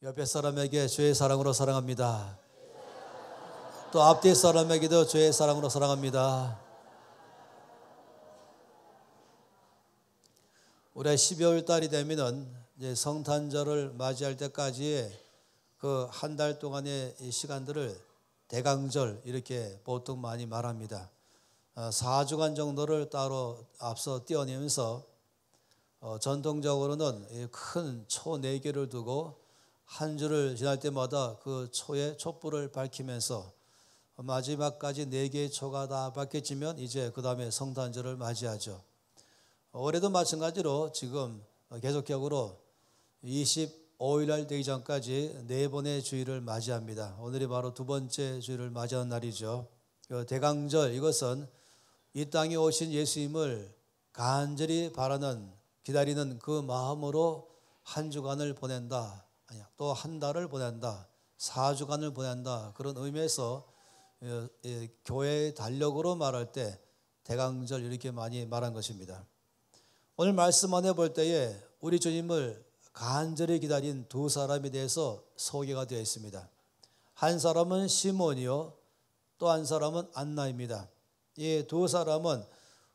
옆에 사람에게 주의 사랑으로 사랑합니다. 또 앞뒤 사람에게도 주의 사랑으로 사랑합니다. 올해 12월 달이 되면은 이제 성탄절을 맞이할 때까지의 그 한 달 동안의 이 시간들을 대강절 이렇게 보통 많이 말합니다. 4주간 정도를 따로 앞서 띄어내면서 전통적으로는 큰 초 4개를 두고 한 주를 지날 때마다 그 초에 촛불을 밝히면서 마지막까지 4개의 초가 다 밝혀지면 이제 그 다음에 성탄절을 맞이하죠. 올해도 마찬가지로 지금 계속적으로 25일 날 되기 전까지 4번의 주일을 맞이합니다. 오늘이 바로 2번째 주일을 맞이하는 날이죠. 대강절, 이것은 이 땅에 오신 예수님을 간절히 바라는, 기다리는 그 마음으로 한 주간을 보낸다, 또 한 달을 보낸다, 4주간을 보낸다, 그런 의미에서 교회의 달력으로 말할 때 대강절 이렇게 많이 말한 것입니다. 오늘 말씀 안에 볼 때에 우리 주님을 간절히 기다린 두 사람에 대해서 소개가 되어 있습니다. 한 사람은 시몬이요, 또 한 사람은 안나입니다. 이 두 사람은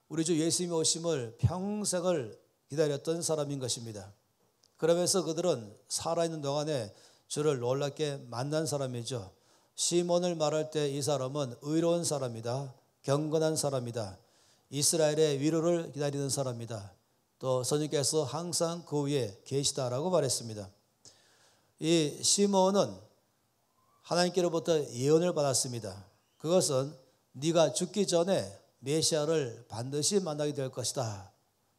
우리 주 예수님의 오심을 평생을 기다렸던 사람인 것입니다. 그러면서 그들은 살아있는 동안에 주를 놀랍게 만난 사람이죠. 시몬을 말할 때 이 사람은 의로운 사람이다, 경건한 사람이다, 이스라엘의 위로를 기다리는 사람이다, 또 선생님께서 항상 그 위에 계시다라고 말했습니다. 이 시몬은 하나님께로부터 예언을 받았습니다. 그것은 네가 죽기 전에 메시아를 반드시 만나게 될 것이다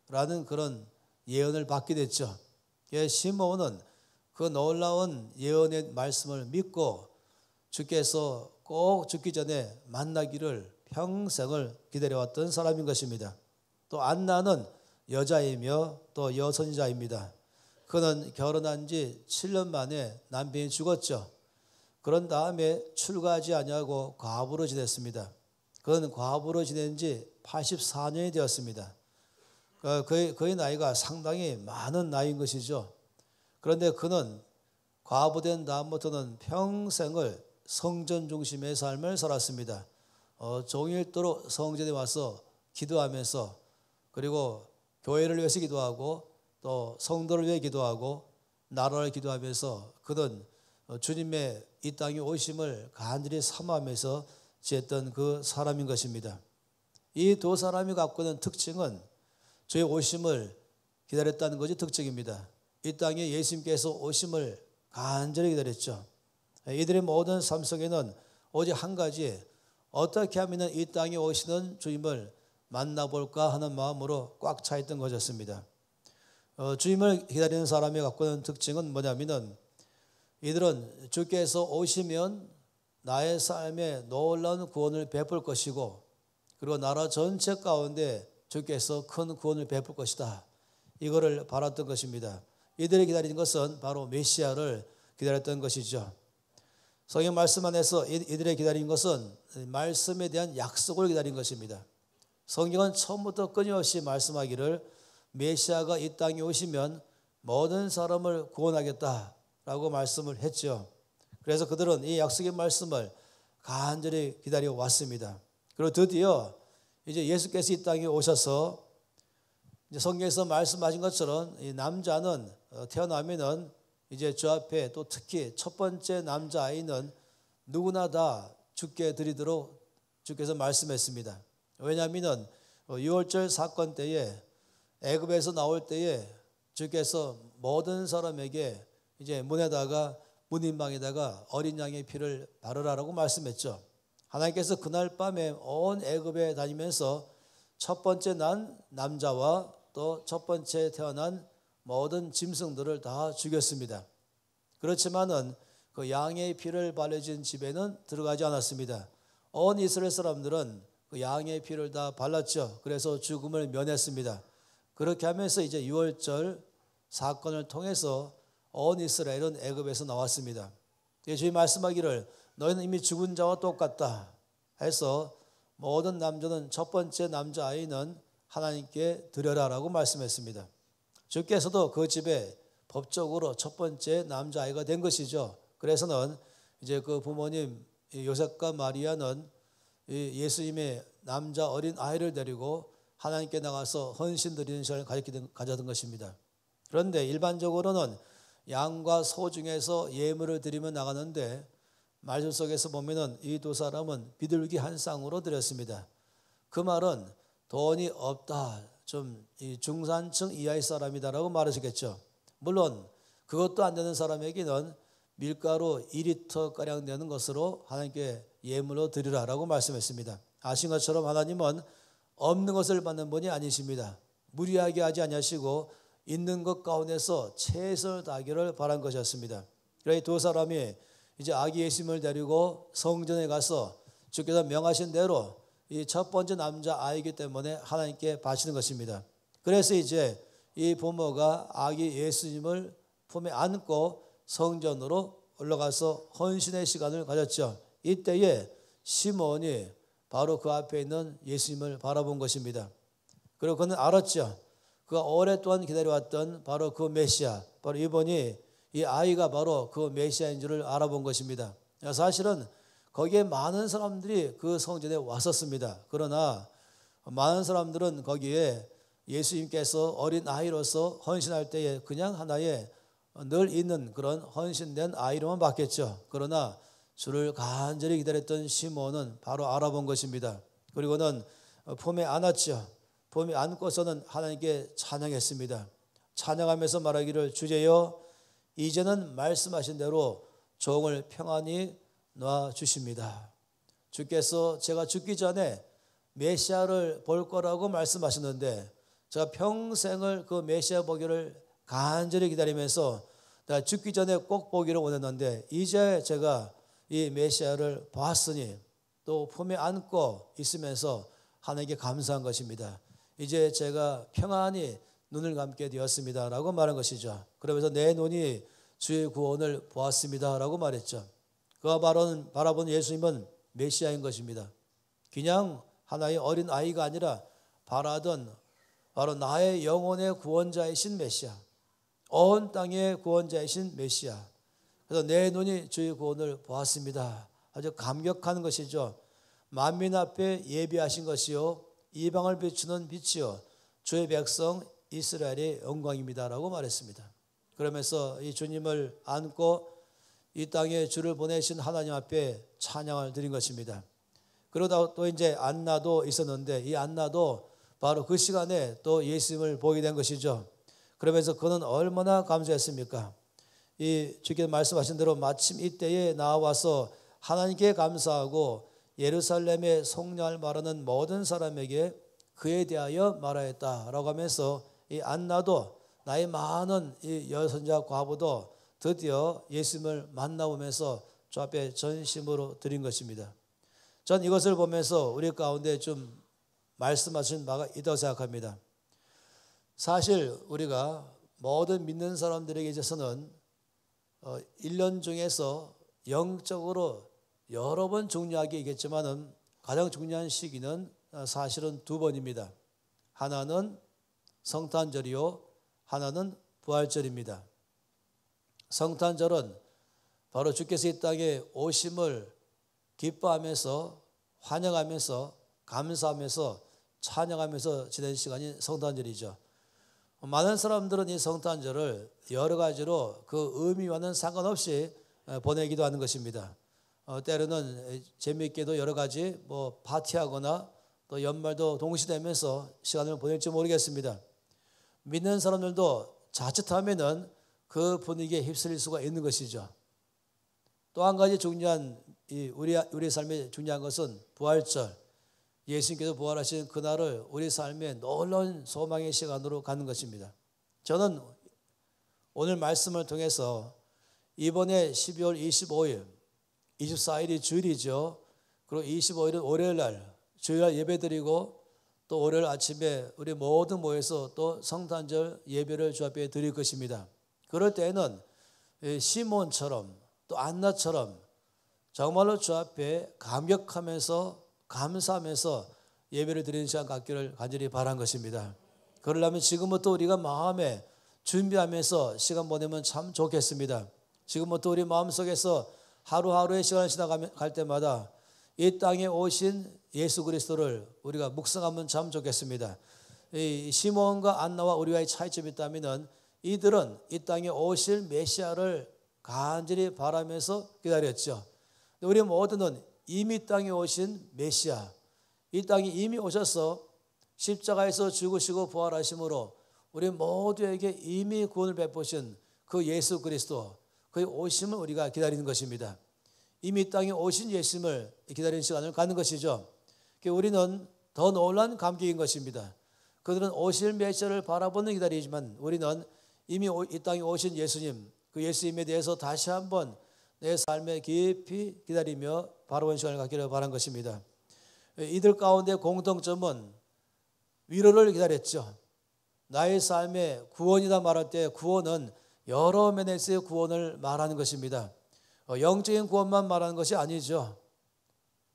라는 그런 예언을 받게 됐죠. 시몬은 그 놀라운 예언의 말씀을 믿고 주께서 꼭 죽기 전에 만나기를 평생을 기다려왔던 사람인 것입니다. 또 안나는 여자이며 또 여선자입니다. 그는 결혼한 지 7년 만에 남편이 죽었죠. 그런 다음에 출가하지 아니하고 과부로 지냈습니다. 그는 과부로 지낸 지 84년이 되었습니다. 그의 나이가 상당히 많은 나이인 것이죠. 그런데 그는 과부된 다음부터는 평생을 성전 중심의 삶을 살았습니다. 종일토록 성전에 와서 기도하면서, 그리고 교회를 위해서 기도하고 또 성도를 위해 기도하고 나라를 기도하면서 그는 주님의 이 땅에 오심을 간절히 사모하면서 지냈던 그 사람인 것입니다. 이 두 사람이 갖고 있는 특징은 주의 오심을 기다렸다는 것이 특징입니다. 이 땅에 예수님께서 오심을 간절히 기다렸죠. 이들의 모든 삶 속에는 오직 한 가지, 어떻게 하면 이 땅에 오시는 주님을 만나볼까 하는 마음으로 꽉 차 있던 것이었습니다. 주님을 기다리는 사람이 갖고 있는 특징은 뭐냐면은, 이들은 주께서 오시면 나의 삶에 놀라운 구원을 베풀 것이고, 그리고 나라 전체 가운데 주께서 큰 구원을 베풀 것이다, 이거를 바랐던 것입니다. 이들이 기다리는 것은 바로 메시아를 기다렸던 것이죠. 성경 말씀 안에서 이들이 기다린 것은 말씀에 대한 약속을 기다린 것입니다. 성경은 처음부터 끊임없이 말씀하기를 메시아가 이 땅에 오시면 모든 사람을 구원하겠다라고 말씀을 했죠. 그래서 그들은 이 약속의 말씀을 간절히 기다려 왔습니다. 그리고 드디어 이제 예수께서 이 땅에 오셔서 이제 성경에서 말씀하신 것처럼 이 남자는 태어나면은 이제 주 앞에, 또 특히 첫 번째 남자 아이는 누구나 다 죽게 드리도록 주께서 말씀했습니다. 왜냐하면 유월절 사건 때에 애굽에서 나올 때에 주께서 모든 사람에게 이제 문인방에다가 어린 양의 피를 바르라라고 말씀했죠. 하나님께서 그날 밤에 온 애굽에 다니면서 첫 번째 난 남자와 또 첫 번째 태어난 모든 짐승들을 다 죽였습니다. 그렇지만은 그 양의 피를 발라진 집에는 들어가지 않았습니다. 온 이스라엘 사람들은 그 양의 피를 다 발랐죠. 그래서 죽음을 면했습니다. 그렇게 하면서 이제 유월절 사건을 통해서 온 이스라엘은 애굽에서 나왔습니다. 주님 말씀하기를 너희는 이미 죽은 자와 똑같다 해서 모든 남자는 첫 번째 남자아이는 하나님께 드려라라고 말씀했습니다. 주께서도 그 집에 법적으로 첫 번째 남자아이가 된 것이죠. 그래서는 이제 그 부모님 요셉과 마리아는 예수님의 남자 어린 아이를 데리고 하나님께 나가서 헌신 드리는 시간을 가졌던 것입니다. 그런데 일반적으로는 양과 소 중에서 예물을 드리며 나가는데 말씀 속에서 보면은 이 두 사람은 비둘기 한 쌍으로 드렸습니다. 그 말은 돈이 없다, 좀 중산층 이하의 사람이다라고 말하시겠죠. 물론 그것도 안 되는 사람에게는 밀가루 2리터가량 되는 것으로 하나님께 예물로 드리라라고 말씀했습니다. 아신 것처럼 하나님은 없는 것을 받는 분이 아니십니다. 무리하게 하지 아니하시고 있는 것 가운데서 최선을 다하기를 바란 것이었습니다. 그래서 두 사람이 이제 아기 예수님을 데리고 성전에 가서 주께서 명하신 대로 이 첫 번째 남자 아이기 때문에 하나님께 바치는 것입니다. 그래서 이제 이 부모가 아기 예수님을 품에 안고 성전으로 올라가서 헌신의 시간을 가졌죠. 이때에 시몬이 바로 그 앞에 있는 예수님을 바라본 것입니다. 그리고 그는 알았죠. 그가 오랫동안 기다려왔던 바로 그 메시아, 바로 이분이 이 아이가 바로 그 메시아인 줄을 알아본 것입니다. 사실은 거기에 많은 사람들이 그 성전에 왔었습니다. 그러나 많은 사람들은 거기에 예수님께서 어린 아이로서 헌신할 때에 그냥 하나의 늘 있는 그런 헌신된 아이로만 봤겠죠. 그러나 주를 간절히 기다렸던 시몬은 바로 알아본 것입니다. 그리고는 품에 안았죠. 품에 안고서는 하나님께 찬양했습니다. 찬양하면서 말하기를 주제여 이제는 말씀하신 대로 종을 평안히 놔주십니다. 주께서 제가 죽기 전에 메시아를 볼 거라고 말씀하셨는데 제가 평생을 그 메시아 보기를 간절히 기다리면서 나 죽기 전에 꼭 보기를 원했는데 이제 제가 이 메시아를 봤으니 또 품에 안고 있으면서 하나님께 감사한 것입니다. 이제 제가 평안히 눈을 감게 되었습니다 라고 말한 것이죠. 그러면서 내 눈이 주의 구원을 보았습니다 라고 말했죠. 그가 바라본 예수님은 메시아인 것입니다. 그냥 하나의 어린 아이가 아니라 바라던 바로 나의 영혼의 구원자이신 메시아, 온 땅의 구원자이신 메시아. 그래서 내 눈이 주의 구원을 보았습니다. 아주 감격하는 것이죠. 만민 앞에 예비하신 것이요 이방을 비추는 빛이요 주의 백성 이스라엘의 영광입니다라고 말했습니다. 그러면서 이 주님을 안고 이 땅에 주를 보내신 하나님 앞에 찬양을 드린 것입니다. 그러다 또 이제 안나도 있었는데 이 안나도 바로 그 시간에 또 예수님을 보게 된 것이죠. 그러면서 그는 얼마나 감사했습니까? 이 주께서 말씀하신 대로 마침 이때에 나와서 하나님께 감사하고 예루살렘에 속량을 말하는 모든 사람에게 그에 대하여 말하였다라고 하면서 이 안나도 나이 많은 이 여선자 과부도 드디어 예수님을 만나보면서 주 앞에 전심으로 드린 것입니다. 전 이것을 보면서 우리 가운데 좀 말씀하신 바가 있다고 생각합니다. 사실 우리가 모든 믿는 사람들에게 있어서는 1년 중에서 영적으로 여러 번 중요하게 얘기했지만은 가장 중요한 시기는 사실은 두 번입니다. 하나는 성탄절이요, 하나는 부활절입니다. 성탄절은 바로 주께서 이 땅에 오심을 기뻐하면서 환영하면서 감사하면서 찬양하면서 지낸 시간이 성탄절이죠. 많은 사람들은 이 성탄절을 여러 가지로 그 의미와는 상관없이 보내기도 하는 것입니다. 때로는 재미있게도 여러 가지 파티하거나 또 연말도 동시되면서 시간을 보낼지 모르겠습니다. 믿는 사람들도 자칫하면은 그 분위기에 휩쓸릴 수가 있는 것이죠. 또 한 가지 중요한 우리 삶에 중요한 것은 부활절. 예수님께서 부활하신 그날을 우리 삶의 놀라운 소망의 시간으로 가는 것입니다. 저는 오늘 말씀을 통해서 이번에 12월 25일, 24일이 주일이죠. 그리고 25일은 월요일날 주일날 예배드리고 또 월요일 아침에 우리 모두 모여서 또 성탄절 예배를 주 앞에 드릴 것입니다. 그럴 때에는 시몬처럼 또 안나처럼 정말로 주 앞에 감격하면서 감사하면서 예배를 드리는 시간 갖기를 간절히 바란 것입니다. 그러려면 지금부터 우리가 마음에 준비하면서 시간 보내면 참 좋겠습니다. 지금부터 우리 마음속에서 하루하루의 시간을 지나갈 때마다 이 땅에 오신 예수 그리스도를 우리가 묵상하면 참 좋겠습니다. 이 시몬과 안나와 우리와의 차이점이 있다면 이들은 이 땅에 오실 메시아를 간절히 바라면서 기다렸죠. 우리 모두는 이미 땅에 오신 메시아, 이 땅에 이미 오셔서 십자가에서 죽으시고 부활하심으로 우리 모두에게 이미 구원을 베푸신 그 예수 그리스도, 그의 오심을 우리가 기다리는 것입니다. 이미 땅에 오신 예수님을 기다리는 시간을 갖는 것이죠. 우리는 더 놀라운 감격인 것입니다. 그들은 오실 메시아를 바라보는 기다리지만 우리는 이미 이 땅에 오신 예수님, 그 예수님에 대해서 다시 한번 내 삶에 깊이 기다리며 바라보는 시간을 갖기를 바란 것입니다. 이들 가운데 공통점은 위로를 기다렸죠. 나의 삶의 구원이다 말할 때 구원은 여러 면에서의 구원을 말하는 것입니다. 영적인 구원만 말하는 것이 아니죠.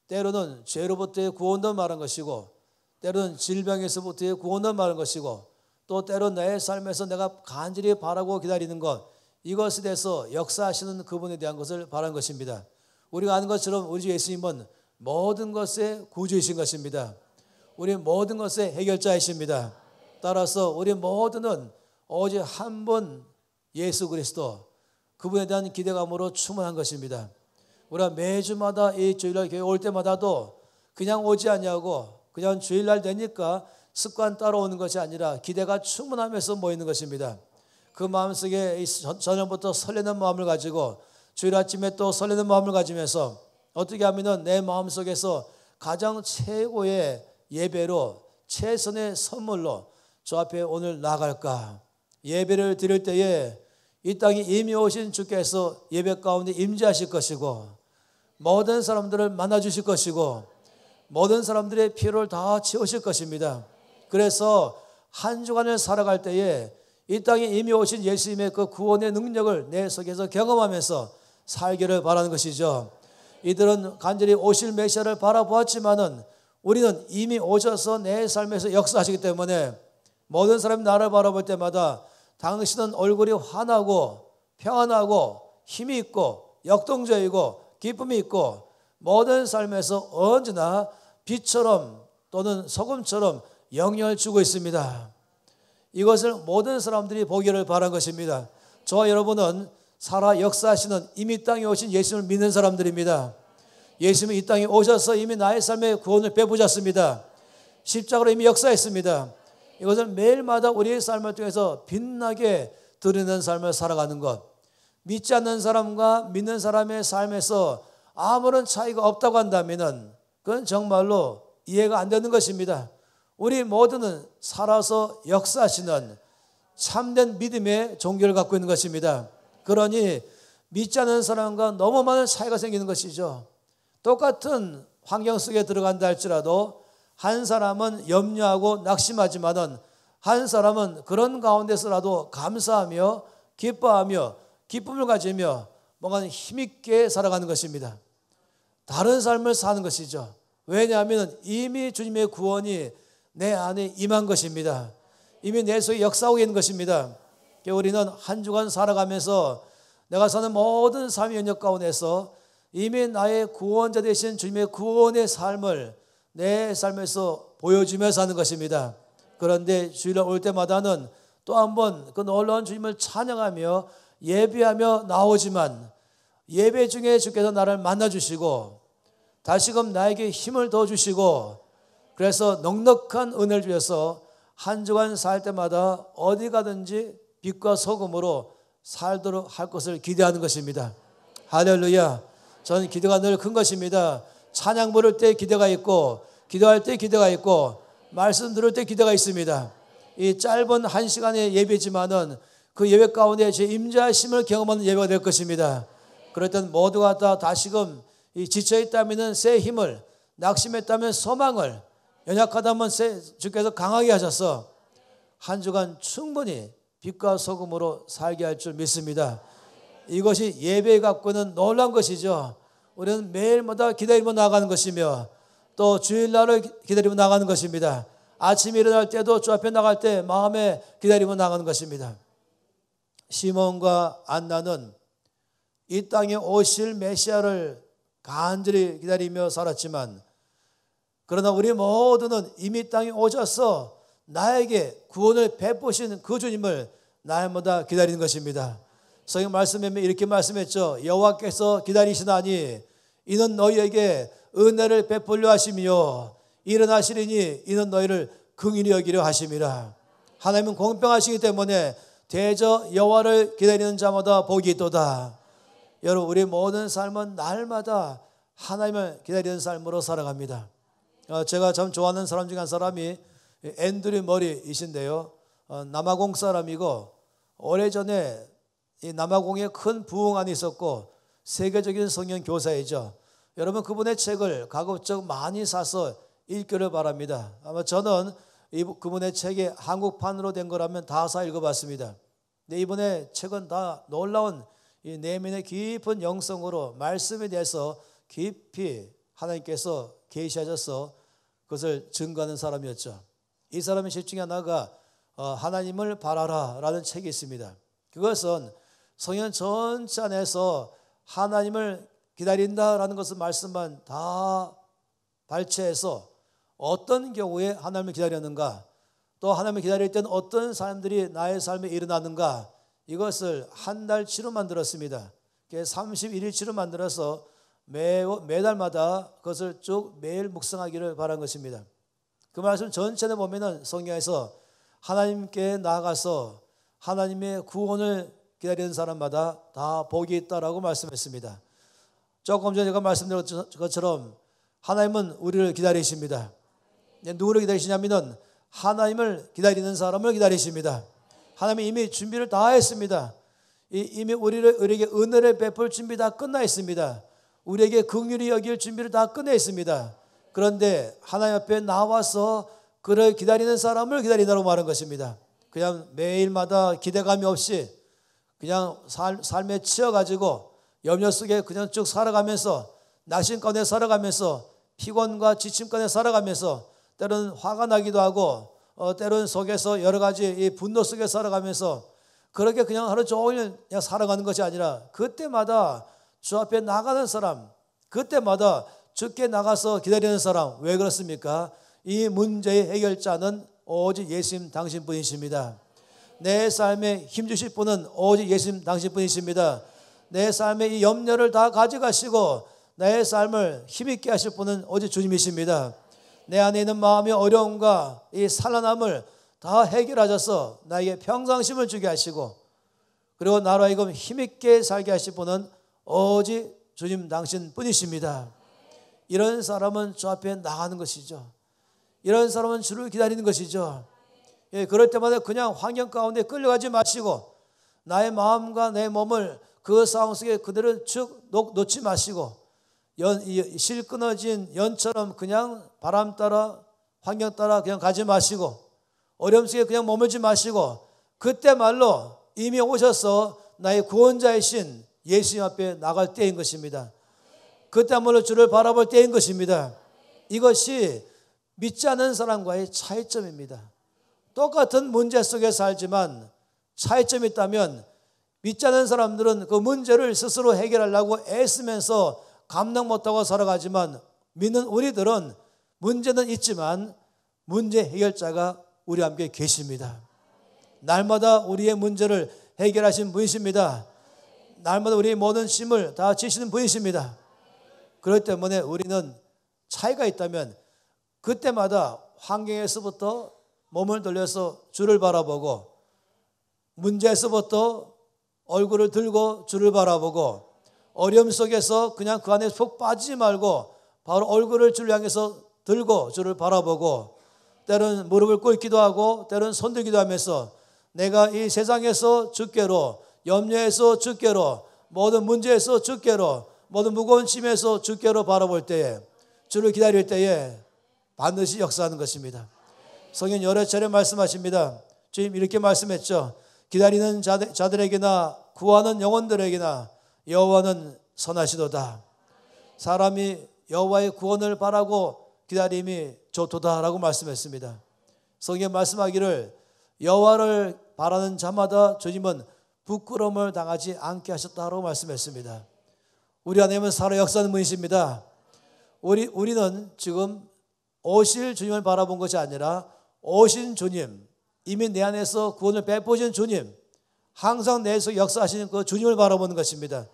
때로는 죄로부터의 구원도 말하는 것이고, 때로는 질병에서부터의 구원도 말하는 것이고, 또 때로는 내 삶에서 내가 간절히 바라고 기다리는 것, 이것에 대해서 역사하시는 그분에 대한 것을 바라는 것입니다. 우리가 아는 것처럼 우리 주 예수님은 모든 것의 구주이신 것입니다. 우리 모든 것의 해결자이십니다. 따라서 우리 모두는 오직 한 분 예수 그리스도, 그분에 대한 기대감으로 충만한 것입니다. 우리가 매주마다 이 주일날 교회 올 때마다도 그냥 오지 않냐고, 그냥 주일날 되니까 습관 따라오는 것이 아니라 기대가 충만하면서 모이는 것입니다. 그 마음속에 저녁부터 설레는 마음을 가지고 주일 아침에 또 설레는 마음을 가지면서 어떻게 하면 내 마음속에서 가장 최고의 예배로, 최선의 선물로 저 앞에 오늘 나갈까. 예배를 드릴 때에 이 땅에 이미 오신 주께서 예배 가운데 임재하실 것이고, 모든 사람들을 만나주실 것이고, 모든 사람들의 필요를 다 채우실 것입니다. 그래서 한 주간을 살아갈 때에 이 땅에 이미 오신 예수님의 그 구원의 능력을 내 속에서 경험하면서 살기를 바라는 것이죠. 이들은 간절히 오실 메시아를 바라보았지만은 우리는 이미 오셔서 내 삶에서 역사하시기 때문에 모든 사람이 나를 바라볼 때마다 당신은 얼굴이 환하고 평안하고 힘이 있고 역동적이고 기쁨이 있고 모든 삶에서 언제나 빛처럼 또는 소금처럼 영향을 주고 있습니다. 이것을 모든 사람들이 보기를 바란 것입니다. 저와 여러분은 살아 역사하시는 이미 땅에 오신 예수님을 믿는 사람들입니다. 예수님이 이 땅에 오셔서 이미 나의 삶에 구원을 베푸셨습니다. 십자가로 이미 역사했습니다. 이것을 매일마다 우리의 삶을 통해서 빛나게 드리는 삶을 살아가는 것. 믿지 않는 사람과 믿는 사람의 삶에서 아무런 차이가 없다고 한다면 그건 정말로 이해가 안 되는 것입니다. 우리 모두는 살아서 역사하시는 참된 믿음의 종교를 갖고 있는 것입니다. 그러니 믿지 않는 사람과 너무 많은 차이가 생기는 것이죠. 똑같은 환경 속에 들어간다 할지라도 한 사람은 염려하고 낙심하지만은 한 사람은 그런 가운데서라도 감사하며 기뻐하며 기쁨을 가지며 뭔가 힘있게 살아가는 것입니다. 다른 삶을 사는 것이죠. 왜냐하면 이미 주님의 구원이 내 안에 임한 것입니다. 이미 내 속에 역사하고 있는 것입니다. 우리는 한 주간 살아가면서 내가 사는 모든 삶의 영역 가운데서 이미 나의 구원자 되신 주님의 구원의 삶을 내 삶에서 보여주며 사는 것입니다. 그런데 주일날 올 때마다는 또 한 번 그 놀라운 주님을 찬양하며 예배하며 나오지만 예배 중에 주께서 나를 만나주시고 다시금 나에게 힘을 더 주시고 그래서 넉넉한 은혜를 주셔서 한 주간 살 때마다 어디 가든지 빛과 소금으로 살도록 할 것을 기대하는 것입니다. 할렐루야. 저는 기대가 늘 큰 것입니다. 찬양 부를 때 기대가 있고 기도할 때 기대가 있고 말씀 들을 때 기대가 있습니다. 이 짧은 한 시간의 예배지만은 그 예배 가운데 제 임재하심을 경험하는 예배가 될 것입니다. 그럴 땐 모두가 다 다시금 지쳐있다면 새 힘을, 낙심했다면 소망을, 연약하다면 주께서 강하게 하셔서 한 주간 충분히 빛과 소금으로 살게 할 줄 믿습니다. 이것이 예배에 갖고 있는 놀라운 것이죠. 우리는 매일마다 기다리며 나가는 것이며 또 주일날을 기다리며 나가는 것입니다. 아침에 일어날 때도 주 앞에 나갈 때 마음에 기다리며 나가는 것입니다. 시몬과 안나는 이 땅에 오실 메시아를 간절히 기다리며 살았지만, 그러나 우리 모두는 이미 땅에 오셔서 나에게 구원을 베푸신 그 주님을 날마다 기다리는 것입니다. 성경 말씀에 이렇게 말씀했죠. 여호와께서 기다리시나니 이는 너희에게 은혜를 베풀려 하시며 일어나시리니 이는 너희를 긍휼히 여기려 하심이라. 하나님은 공평하시기 때문에 대저 여호와를 기다리는 자마다 복이 있도다. 여러분, 우리 모든 삶은 날마다 하나님을 기다리는 삶으로 살아갑니다. 제가 참 좋아하는 사람 중에 한 사람이 앤드류 머리이신데요, 남아공 사람이고 오래전에 이 남아공에 큰 부흥안이 있었고 세계적인 성경 교사이죠. 여러분, 그분의 책을 가급적 많이 사서 읽기를 바랍니다. 아마 저는 그분의 책이 한국판으로 된 거라면 다 사 읽어봤습니다. 근데 이분의 책은 다 놀라운 이 내면의 깊은 영성으로 말씀에 대해서 깊이 하나님께서 계시하셔서 그것을 증거하는 사람이었죠. 이 사람의 책 중에 하나가 하나님을 바라라 라는 책이 있습니다. 그것은 성경 전체 안에서 하나님을 기다린다라는 것을 말씀만 다 발췌해서 어떤 경우에 하나님을 기다렸는가, 또 하나님을 기다릴 때는 어떤 사람들이 나의 삶에 일어나는가, 이것을 한 달치로 만들었습니다. 31일치로 만들어서 매달마다 그것을 쭉 매일 묵상하기를 바란 것입니다. 그 말씀 전체에 보면은 성경에서 하나님께 나아가서 하나님의 구원을 기다리는 사람마다 다 복이 있다라고 말씀했습니다. 조금 전에 제가 말씀드린 것처럼 하나님은 우리를 기다리십니다. 누구를 기다리시냐면은 하나님을 기다리는 사람을 기다리십니다. 하나님이 이미 준비를 다 했습니다. 이미 우리에게 은혜를 베풀 준비 다 끝나 있습니다. 우리에게 긍휼히 여길 준비를 다 끝내 있습니다. 그런데 하나님 앞에 나와서 그를 기다리는 사람을 기다린다고 말한 것입니다. 그냥 매일마다 기대감이 없이 그냥 삶에 치여가지고 염려 속에 그냥 쭉 살아가면서, 낙심 가운데 살아가면서, 피곤과 지침 가운데 살아가면서, 때로는 화가 나기도 하고 때로는 속에서 여러 가지 이 분노 속에 살아가면서 그렇게 그냥 하루 종일 그냥 살아가는 것이 아니라 그때마다 주 앞에 나가는 사람, 그때마다 주께 나가서 기다리는 사람. 왜 그렇습니까? 이 문제의 해결자는 오직 예수님 당신뿐이십니다. 내 삶에 힘주실 분은 오직 예수님 당신뿐이십니다. 내 삶의 이 염려를 다 가져가시고 나의 삶을 힘있게 하실 분은 오직 주님이십니다. 내 안에 있는 마음의 어려움과 이 살아남을 다 해결하셔서 나에게 평상심을 주게 하시고, 그리고 나로 하여금 힘있게 살게 하실 분은 오직 주님 당신뿐이십니다. 이런 사람은 주 앞에 나가는 것이죠. 이런 사람은 주를 기다리는 것이죠. 그럴 때마다 그냥 환경 가운데 끌려가지 마시고 나의 마음과 내 몸을 그 상황 속에 그대로 쭉 놓지 마시고 실 끊어진 연처럼 그냥 바람 따라 환경 따라 그냥 가지 마시고 어려움 속에 그냥 머물지 마시고 그때말로 이미 오셔서 나의 구원자이신 예수님 앞에 나갈 때인 것입니다. 그때말로 주를 바라볼 때인 것입니다. 이것이 믿지 않는 사람과의 차이점입니다. 똑같은 문제 속에 살지만 차이점이 있다면 믿지 않는 사람들은 그 문제를 스스로 해결하려고 애쓰면서 감당 못하고 살아가지만 믿는 우리들은 문제는 있지만 문제 해결자가 우리 함께 계십니다. 날마다 우리의 문제를 해결하신 분이십니다. 날마다 우리의 모든 짐을 다 지시는 분이십니다. 그렇기 때문에 우리는 차이가 있다면 그때마다 환경에서부터 몸을 돌려서 주를 바라보고 문제에서부터 얼굴을 들고 주를 바라보고 어려움 속에서 그냥 그 안에 푹 빠지지 말고 바로 얼굴을 주를 향해서 들고 주를 바라보고 때로는 무릎을 꿇기도 하고 때로는 손들기도 하면서 내가 이 세상에서 주께로 염려에서 주께로 모든 문제에서 주께로 모든 무거운 짐에서 주께로 바라볼 때에 주를 기다릴 때에 반드시 역사하는 것입니다. 성경 여러 차례 말씀하십니다. 주님 이렇게 말씀했죠. 기다리는 자들에게나 구하는 영혼들에게나 여호와는 선하시도다. 사람이 여호와의 구원을 바라고 기다림이 좋도다라고 말씀했습니다. 성경 말씀하기를 여호와를 바라는 자마다 주님은 부끄러움을 당하지 않게 하셨다고 말씀했습니다. 우리 하나님은 살아 역사하는 분이십니다. 우리는 지금 오실 주님을 바라본 것이 아니라 오신 주님, 이미 내 안에서 구원을 베푸신 주님, 항상 내 속에 역사하시는 그 주님을 바라보는 것입니다.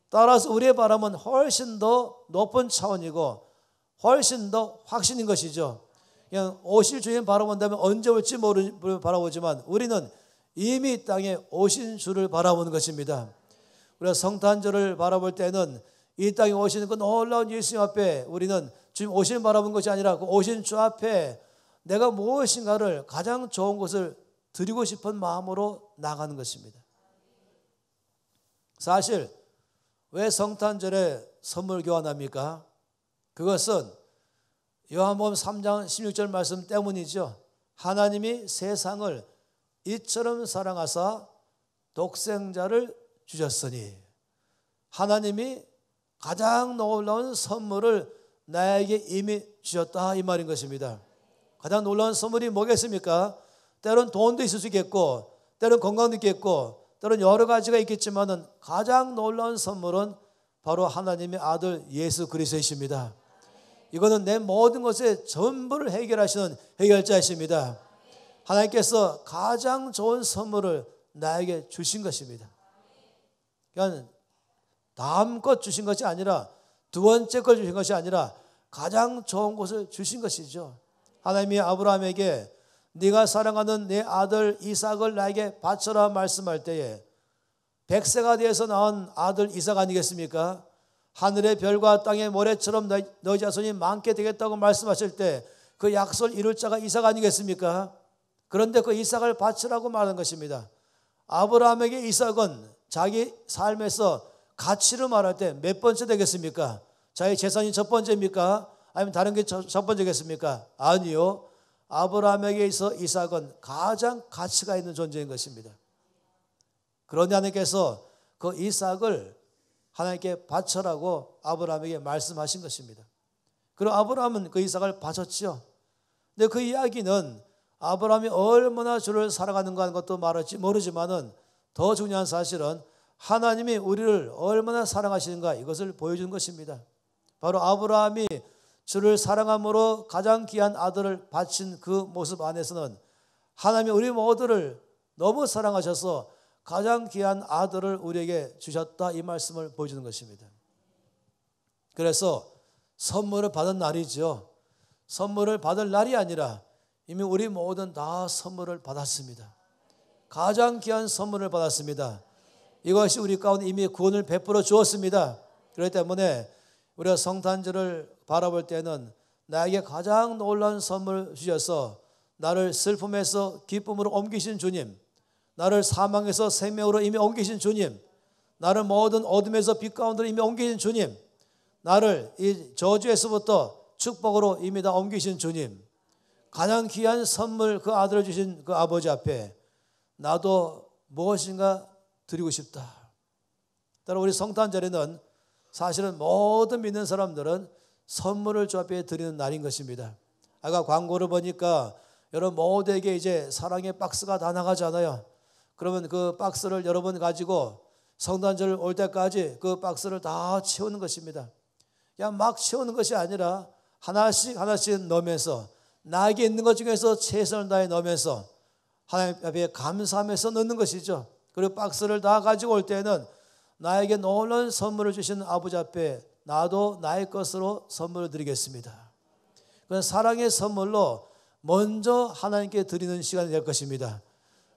따라서 우리의 바람은 훨씬 더 높은 차원이고 훨씬 더 확신인 것이죠. 그냥 오실 주님 바라본다면 언제 올지 바라보지만 우리는 이미 이 땅에 오신 주를 바라보는 것입니다. 우리가 성탄절을 바라볼 때는 이 땅에 오시는 그 놀라운 예수님 앞에 우리는 주님 오신 바라본 것이 아니라 그 오신 주 앞에 내가 무엇인가를 가장 좋은 것을 드리고 싶은 마음으로 나가는 것입니다. 사실 왜 성탄절에 선물 교환합니까? 그것은 요한복음 3장 16절 말씀 때문이죠. 하나님이 세상을 이처럼 사랑하사 독생자를 주셨으니, 하나님이 가장 놀라운 선물을 나에게 이미 주셨다, 이 말인 것입니다. 가장 놀라운 선물이 뭐겠습니까? 때론 돈도 있을 수 있겠고, 때론 건강도 있겠고, 때론 여러 가지가 있겠지만은 가장 놀라운 선물은 바로 하나님의 아들 예수 그리스도이십니다. 이거는 내 모든 것의 전부를 해결하시는 해결자이십니다. 하나님께서 가장 좋은 선물을 나에게 주신 것입니다. 그러니까 다음 것 주신 것이 아니라, 두 번째 걸 주신 것이 아니라 가장 좋은 것을 주신 것이죠. 하나님이 아브라함에게 네가 사랑하는 내 아들 이삭을 나에게 바쳐라 말씀할 때에 100세가 되어서 낳은 아들 이삭 아니겠습니까? 하늘의 별과 땅의 모래처럼 너희 자손이 많게 되겠다고 말씀하실 때 그 약속을 이룰 자가 이삭 아니겠습니까? 그런데 그 이삭을 바치라고 말하는 것입니다. 아브라함에게 이삭은 자기 삶에서 가치를 말할 때 몇 번째 되겠습니까? 자기 재산이 첫 번째입니까? 아니면 다른 게 첫 번째겠습니까? 아니요. 아브라함에게 있어 이삭은 가장 가치가 있는 존재인 것입니다. 그런데 하나님께서 그 이삭을 하나님께 바쳐라고 아브라함에게 말씀하신 것입니다. 그리고 아브라함은 그 이삭을 바쳤죠. 근데 그 이야기는 아브라함이 얼마나 주를 사랑하는가 하는 것도 말할지 모르지만은 더 중요한 사실은 하나님이 우리를 얼마나 사랑하시는가, 이것을 보여주는 것입니다. 바로 아브라함이 주를 사랑함으로 가장 귀한 아들을 바친 그 모습 안에서는 하나님이 우리 모두를 너무 사랑하셔서 가장 귀한 아들을 우리에게 주셨다, 이 말씀을 보여주는 것입니다. 그래서 선물을 받은 날이죠. 선물을 받을 날이 아니라 이미 우리 모든 다 선물을 받았습니다. 가장 귀한 선물을 받았습니다. 이것이 우리 가운데 이미 구원을 베풀어 주었습니다. 그렇기 때문에 우리가 성탄절을 바라볼 때는 나에게 가장 놀라운 선물을 주셔서 나를 슬픔에서 기쁨으로 옮기신 주님, 나를 사망에서 생명으로 이미 옮기신 주님, 나를 모든 어둠에서 빛 가운데로 이미 옮기신 주님, 나를 이 저주에서부터 축복으로 이미 다 옮기신 주님, 가장 귀한 선물 그 아들을 주신 그 아버지 앞에 나도 무엇인가 드리고 싶다. 따라 우리 성탄절에는 사실은 모든 믿는 사람들은 선물을 주 앞에 드리는 날인 것입니다. 아까 광고를 보니까 여러분 모두에게 이제 사랑의 박스가 다 나가잖아요. 그러면 그 박스를 여러분 가지고 성탄절 올 때까지 그 박스를 다 채우는 것입니다. 그냥 막 채우는 것이 아니라 하나씩 하나씩 넣으면서 나에게 있는 것 중에서 최선을 다해 넣으면서 하나님 앞에 감사하면서 넣는 것이죠. 그리고 박스를 다 가지고 올 때는 나에게 놀라운 선물을 주신 아버지 앞에 나도 나의 것으로 선물을 드리겠습니다. 그건 사랑의 선물로 먼저 하나님께 드리는 시간이 될 것입니다.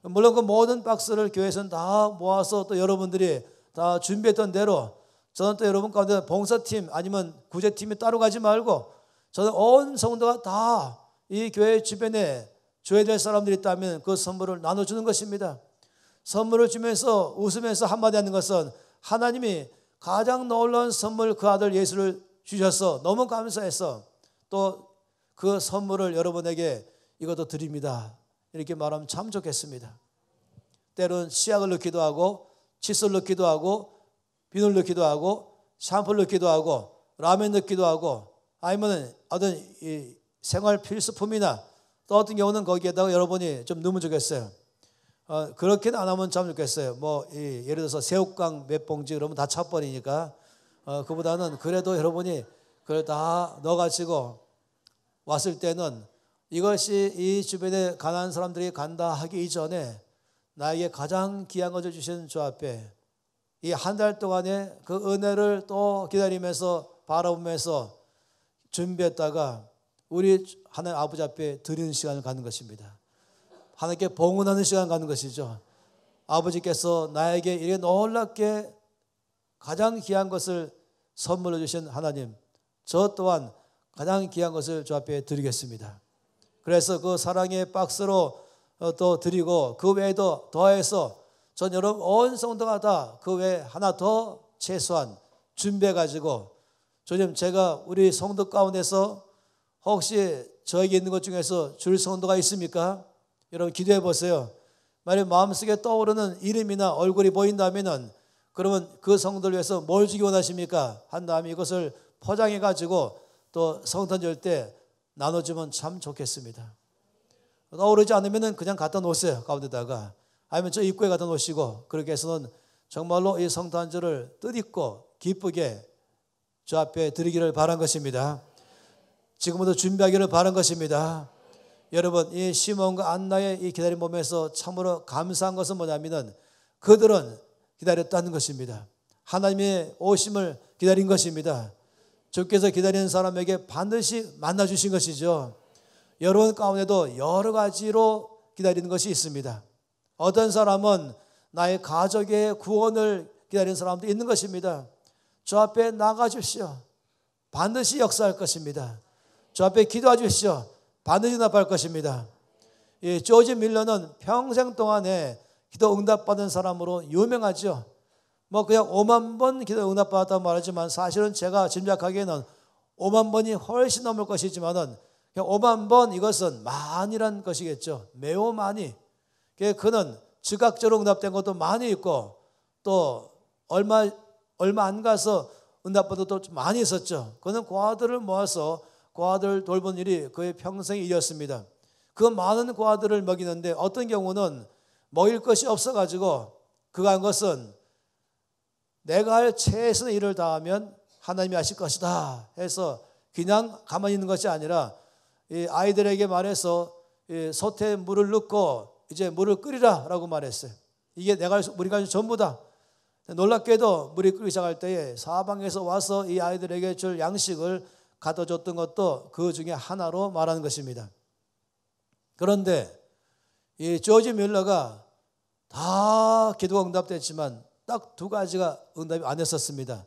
물론 그 모든 박스를 교회에서는 다 모아서 또 여러분들이 다 준비했던 대로 저는 또 여러분 가운데 봉사팀 아니면 구제팀이 따로 가지 말고 저는 온 성도가 다 이 교회 주변에 줘야 될 사람들이 있다면 그 선물을 나눠주는 것입니다. 선물을 주면서 웃으면서 한마디 하는 것은 하나님이 가장 놀라운 선물 그 아들 예수를 주셔서 너무 감사해서 또 그 선물을 여러분에게 이것도 드립니다. 이렇게 말하면 참 좋겠습니다. 때로는 치약을 넣기도 하고 칫솔 넣기도 하고 비누를 넣기도 하고 샴푸를 넣기도 하고 라면 넣기도 하고 아니면 어떤 이 생활 필수품이나 또 어떤 경우는 거기에다가 여러분이 좀 넣으면 좋겠어요. 그렇게는 안 하면 참 좋겠어요. 예를 들어서 새우깡 몇 봉지 그러면 다 차버리니까 그보다는 그래도 여러분이 그걸 다 넣어가지고 왔을 때는 이것이 이 주변에 가난한 사람들이 간다 하기 이전에 나에게 가장 귀한 것을 주신 주 앞에 이 한 달 동안에 그 은혜를 또 기다리면서 바라보면서 준비했다가 우리 하나님 아버지 앞에 드리는 시간을 갖는 것입니다. 하나님께 봉헌하는 시간을 갖는 것이죠. 아버지께서 나에게 이렇게 놀랍게 가장 귀한 것을 선물로 주신 하나님, 저 또한 가장 귀한 것을 주 앞에 드리겠습니다. 그래서 그 사랑의 박스로 또 드리고 그 외에도 더해서 전 여러분 온 성도가 다 그 외에 하나 더 최소한 준비해가지고 주님 제가 우리 성도 가운데서 혹시 저에게 있는 것 중에서 줄 성도가 있습니까? 여러분 기도해 보세요. 만약 마음속에 떠오르는 이름이나 얼굴이 보인다면은 그러면 그 성도를 위해서 뭘 주기 원하십니까? 한 다음에 이것을 포장해 가지고 또 성탄 줄 때 나눠주면 참 좋겠습니다. 떠오르지 않으면은 그냥 갖다 놓으세요. 가운데다가. 아니면 저 입구에 갖다 놓으시고 그렇게 해서는 정말로 이 성탄절을 뜻있고 기쁘게 주 앞에 드리기를 바란 것입니다. 지금부터 준비하기를 바란 것입니다. 여러분 이 시몬과 안나의 이 기다림 보면서 참으로 감사한 것은 뭐냐면은 그들은 기다렸다는 것입니다. 하나님의 오심을 기다린 것입니다. 주께서 기다리는 사람에게 반드시 만나 주신 것이죠. 여러분 가운데도 여러 가지로 기다리는 것이 있습니다. 어떤 사람은 나의 가족의 구원을 기다리는 사람도 있는 것입니다. 주 앞에 나가 주십시오. 반드시 역사할 것입니다. 주 앞에 기도해 주십시오. 반드시 응답할 것입니다. 이 조지 밀러는 평생 동안에 기도 응답받은 사람으로 유명하죠. 그냥 5만 번 기도 응답받았다고 말하지만 사실은 제가 짐작하기에는 5만 번이 훨씬 넘을 것이지만은 5만 번 이것은 많이란 것이겠죠. 매우 많이. 그는 즉각적으로 응답된 것도 많이 있고 또 얼마 안 가서 응답받은 것도 많이 있었죠. 그는 고아들을 모아서 고아들 돌본 일이 그의 평생의 일이었습니다. 그 많은 고아들을 먹이는데 어떤 경우는 먹일 것이 없어가지고 그가 한 것은 내가 할 최선의 일을 다하면 하나님이 하실 것이다 해서 그냥 가만히 있는 것이 아니라 이 아이들에게 말해서 솥에 물을 넣고 이제 물을 끓이라 라고 말했어요. 이게 내가 우리가 할 전부다. 놀랍게도 물이 끓기 시작할 때에 사방에서 와서 이 아이들에게 줄 양식을 갖다 줬던 것도 그 중에 하나로 말하는 것입니다. 그런데 이 조지 밀러가 다 기도가 응답됐지만 딱 두 가지가 응답이 안 됐었습니다.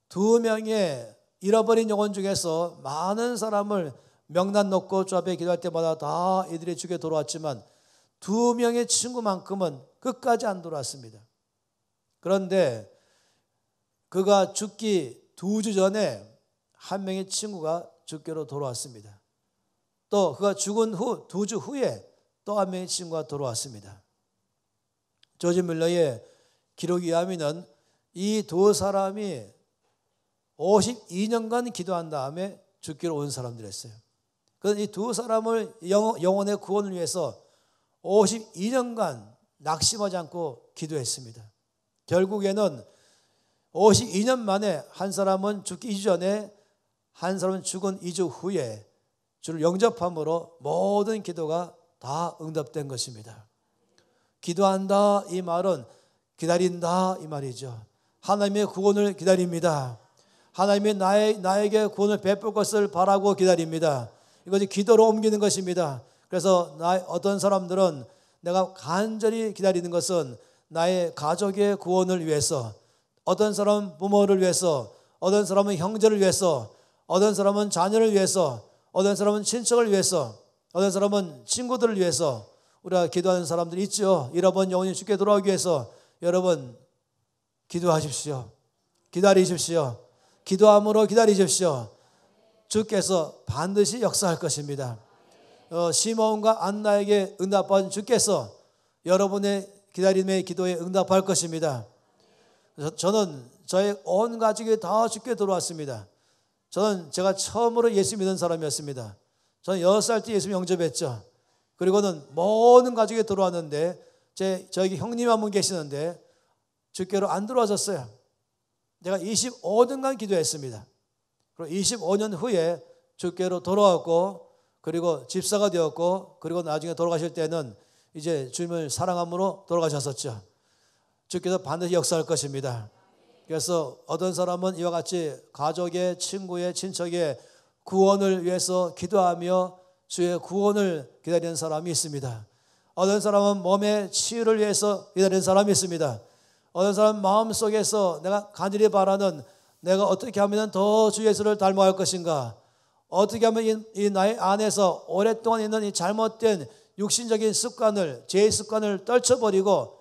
2명의 잃어버린 영혼 중에서 많은 사람을 명단 놓고 주 앞에 기도할 때마다 다 이들이 주께 돌아왔지만 2명의 친구만큼은 끝까지 안 돌아왔습니다. 그런데 그가 죽기 2주 전에 한 명의 친구가 주께로 돌아왔습니다. 또 그가 죽은 후 2주 후에 또 한 명의 친구가 돌아왔습니다. 조지 밀러의 기록에 의하면 이 두 사람이 52년간 기도한 다음에 주께로 온 사람들이었어요. 그래서 이 두 사람을 영혼의 구원을 위해서 52년간 낙심하지 않고 기도했습니다. 결국에는 52년 만에 한 사람은 죽기 2주 전에 한 사람은 죽은 2주 후에 주를 영접함으로 모든 기도가 다 응답된 것입니다. 기도한다 이 말은 기다린다 이 말이죠. 하나님의 구원을 기다립니다. 하나님이 나에게 구원을 베풀 것을 바라고 기다립니다. 이것이 기도로 옮기는 것입니다. 그래서 어떤 사람들은 내가 간절히 기다리는 것은 나의 가족의 구원을 위해서, 어떤 사람은 부모를 위해서, 어떤 사람은 형제를 위해서, 어떤 사람은 자녀를 위해서, 어떤 사람은 친척을 위해서, 어떤 사람은 친구들을 위해서 우리가 기도하는 사람들이 있죠. 잃어버린 영혼이 주께 돌아오기 위해서 여러분 기도하십시오. 기다리십시오. 기도함으로 기다리십시오. 주께서 반드시 역사할 것입니다. 시몬과 안나에게 응답받은 주께서 여러분의 기다림의 기도에 응답할 것입니다. 저는 저의 온 가족이 다 주께 들어왔습니다. 제가 처음으로 예수 믿은 사람이었습니다. 저는 6살 때 예수 영접했죠. 그리고는 모든 가족이 들어왔는데 저기 형님 한 분 계시는데 주께로 안 들어와졌어요. 내가 25년간 기도했습니다. 그리고 25년 후에 주께로 돌아왔고, 그리고 집사가 되었고, 그리고 나중에 돌아가실 때는 이제 주님을 사랑함으로 돌아가셨었죠. 주께서 반드시 역사할 것입니다. 그래서 어떤 사람은 이와 같이 가족의, 친구의, 친척의 구원을 위해서 기도하며 주의 구원을 기다리는 사람이 있습니다. 어떤 사람은 몸의 치유를 위해서 기다리는 사람이 있습니다. 어떤 사람은 마음속에서 내가 간절히 바라는, 내가 어떻게 하면 더 주 예수를 닮아갈 것인가, 어떻게 하면 이 나의 안에서 오랫동안 있는 이 잘못된 육신적인 습관을, 죄의 습관을 떨쳐버리고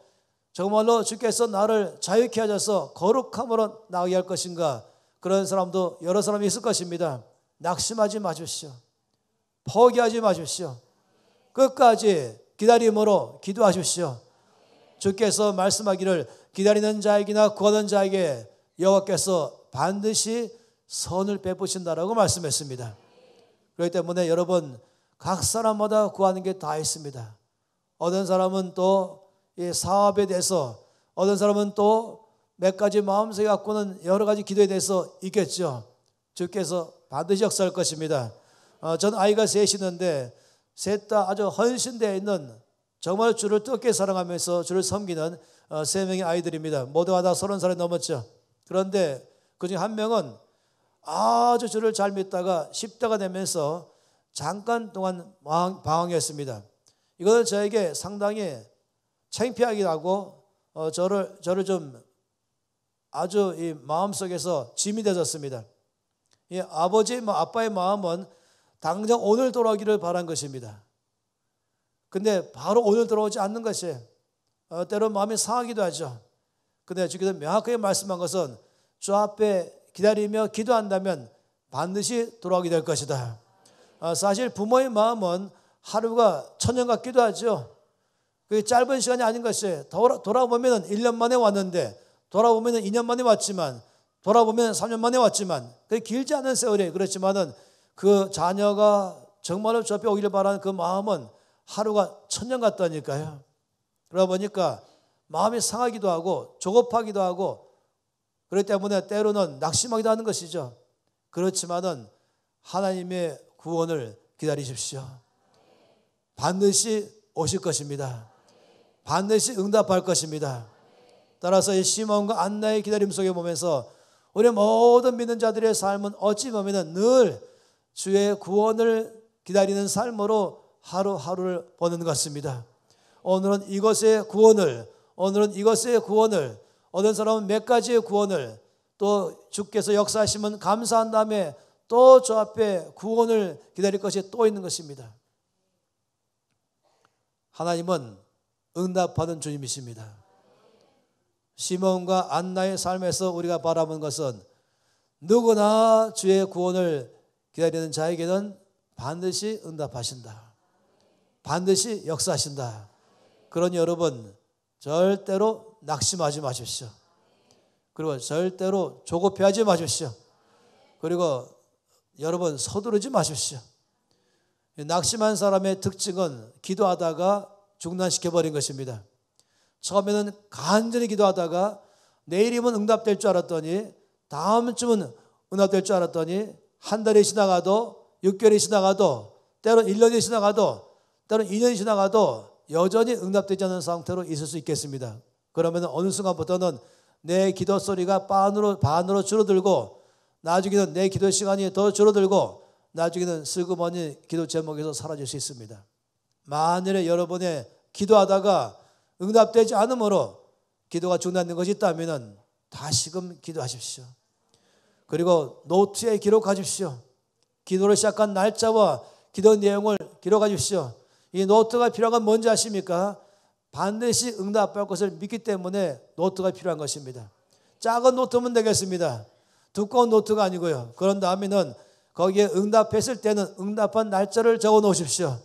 정말로 주께서 나를 자유케 하셔서 거룩함으로 나가게 할 것인가, 그런 사람도 여러 사람이 있을 것입니다. 낙심하지 마십시오. 포기하지 마십시오. 끝까지 기다림으로 기도하십시오. 주께서 말씀하기를 기다리는 자에게나 구하는 자에게 여호와께서 반드시 선을 베푸신다라고 말씀했습니다. 그렇기 때문에 여러분, 각 사람마다 구하는 게 다 있습니다. 어떤 사람은 또 이 사업에 대해서, 어떤 사람은 또 몇 가지 마음속에 갖고는 여러 가지 기도에 대해서 있겠죠. 주께서 반드시 역사할 것입니다. 전 아이가 셋이는데 셋 다 아주 헌신되어 있는, 정말 주를 뜨겁게 사랑하면서 주를 섬기는 3명의 아이들입니다. 모두가 다 30살이 넘었죠. 그런데 그중 한 명은 아주 주를 잘 믿다가 10대가 되면서 잠깐 동안 방황했습니다. 이거는 저에게 상당히 창피하기도 하고 저를 좀 아주 이 마음속에서 짐이 되었습니다. 이 아빠의 마음은 당장 오늘 돌아오기를 바란 것입니다. 근데 바로 오늘 돌아오지 않는 것이에요. 때로 마음이 상하기도 하죠. 근데 주께서 명확하게 말씀한 것은 주 앞에 기다리며 기도한다면 반드시 돌아오게 될 것이다. 사실 부모의 마음은 하루가 천년 같기도 하죠. 그게 짧은 시간이 아닌 것이에요. 돌아보면 1년 만에 왔는데, 돌아보면 2년 만에 왔지만, 돌아보면 3년 만에 왔지만, 그게 길지 않은 세월이에요. 그렇지만은 그 자녀가 정말로 주 앞에 오기를 바라는 그 마음은 하루가 천년 같다니까요. 그러다 보니까 마음이 상하기도 하고 조급하기도 하고, 그렇기 때문에 때로는 낙심하기도 하는 것이죠. 그렇지만은 하나님의 구원을 기다리십시오. 반드시 오실 것입니다. 반드시 응답할 것입니다. 따라서 이 시몬과 안나의 기다림 속에 보면서 우리 모든 믿는 자들의 삶은 어찌 보면 늘 주의 구원을 기다리는 삶으로 하루하루를 보는 것 같습니다. 오늘은 이것의 구원을, 오늘은 이것의 구원을, 어떤 사람은 몇 가지의 구원을, 또 주께서 역사하시면 감사한 다음에 또 주 앞에 구원을 기다릴 것이 또 있는 것입니다. 하나님은 응답하는 주님이십니다. 시몬과 안나의 삶에서 우리가 바라본 것은 누구나 주의 구원을 기다리는 자에게는 반드시 응답하신다. 반드시 역사하신다. 그러니 여러분, 절대로 낙심하지 마십시오. 그리고 절대로 조급해하지 마십시오. 그리고 여러분, 서두르지 마십시오. 낙심한 사람의 특징은 기도하다가 중단시켜버린 것입니다. 처음에는 간절히 기도하다가 내일이면 응답될 줄 알았더니, 다음 주면 응답될 줄 알았더니, 한 달이 지나가도, 6개월이 지나가도, 때로는 1년이 지나가도, 때로는 2년이 지나가도 여전히 응답되지 않는 상태로 있을 수 있겠습니다. 그러면 어느 순간부터는 내 기도 소리가 반으로 줄어들고, 나중에는 내 기도 시간이 더 줄어들고, 나중에는 슬그머니 기도 제목에서 사라질 수 있습니다. 만일에 여러분의 기도하다가 응답되지 않으므로 기도가 중단된 것이 있다면 다시금 기도하십시오. 그리고 노트에 기록하십시오. 기도를 시작한 날짜와 기도 내용을 기록하십시오. 이 노트가 필요한 건 뭔지 아십니까? 반드시 응답할 것을 믿기 때문에 노트가 필요한 것입니다. 작은 노트면 되겠습니다. 두꺼운 노트가 아니고요. 그런 다음에는 거기에 응답했을 때는 응답한 날짜를 적어 놓으십시오.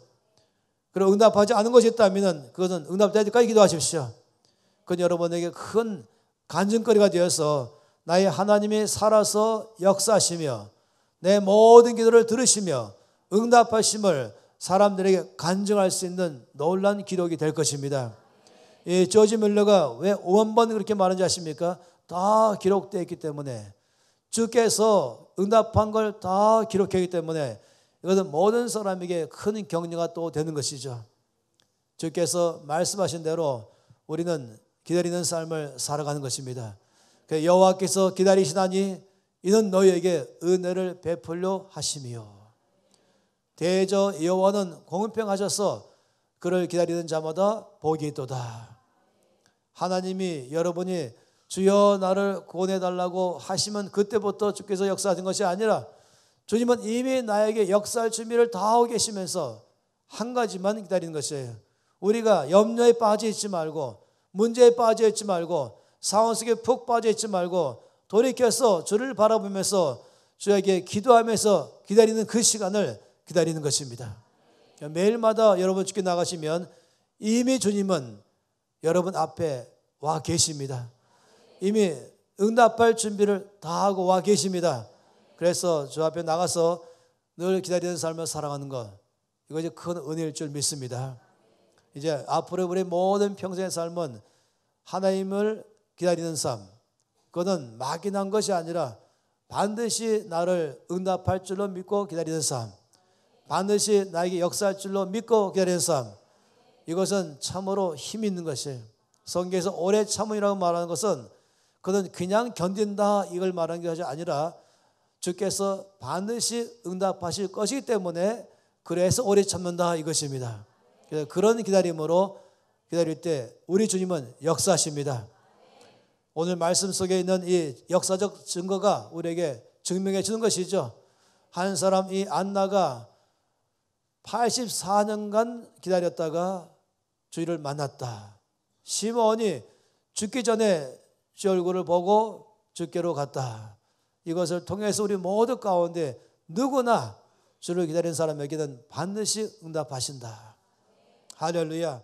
그리고 응답하지 않은 것이 있다면 그것은 응답될 때까지 기도하십시오. 그건 여러분에게 큰 간증거리가 되어서 나의 하나님이 살아서 역사하시며 내 모든 기도를 들으시며 응답하심을 사람들에게 간증할 수 있는 놀라운 기록이 될 것입니다. 이 조지 밀러가 왜 5번 그렇게 말하는지 아십니까? 다 기록되어 있기 때문에, 주께서 응답한 걸 다 기록했기 때문에 이것은 모든 사람에게 큰 격려가 또 되는 것이죠. 주께서 말씀하신 대로 우리는 기다리는 삶을 살아가는 것입니다. 여호와께서 기다리시나니 이는 너희에게 은혜를 베풀려 하심이요, 대저 여호와는 공평하셔서 그를 기다리는 자마다 복이 있도다. 하나님이 여러분이 주여 나를 구원해달라고 하시면 그때부터 주께서 역사하신 것이 아니라 주님은 이미 나에게 역사할 준비를 다 하고 계시면서 한 가지만 기다리는 것이에요. 우리가 염려에 빠져 있지 말고, 문제에 빠져 있지 말고, 상황 속에 푹 빠져 있지 말고 돌이켜서 주를 바라보면서 주에게 기도하면서 기다리는 그 시간을 기다리는 것입니다. 매일마다 여러분 주께 나가시면 이미 주님은 여러분 앞에 와 계십니다. 이미 응답할 준비를 다 하고 와 계십니다. 그래서 주 앞에 나가서 늘 기다리는 삶을 살아가는 것, 이것이 큰 은혜일 줄 믿습니다. 이제 앞으로 우리 모든 평생의 삶은 하나님을 기다리는 삶, 그것은 막연한 것이 아니라 반드시 나를 응답할 줄로 믿고 기다리는 삶, 반드시 나에게 역사할 줄로 믿고 기다리는 삶, 이것은 참으로 힘이 있는 것이에요. 성경에서 오래 참음이라고 말하는 것은 그는 그냥 견딘다 이걸 말하는 것이 아니라 주께서 반드시 응답하실 것이기 때문에 그래서 오래 참는다 이것입니다. 그래서 그런 기다림으로 기다릴 때 우리 주님은 역사하십니다. 오늘 말씀 속에 있는 이 역사적 증거가 우리에게 증명해 주는 것이죠. 한 사람, 이 안나가 84년간 기다렸다가 주를 만났다. 시므온이 죽기 전에 주 얼굴을 보고 주께로 갔다. 이것을 통해서 우리 모두 가운데 누구나 주를 기다리는 사람에게는 반드시 응답하신다. 할렐루야.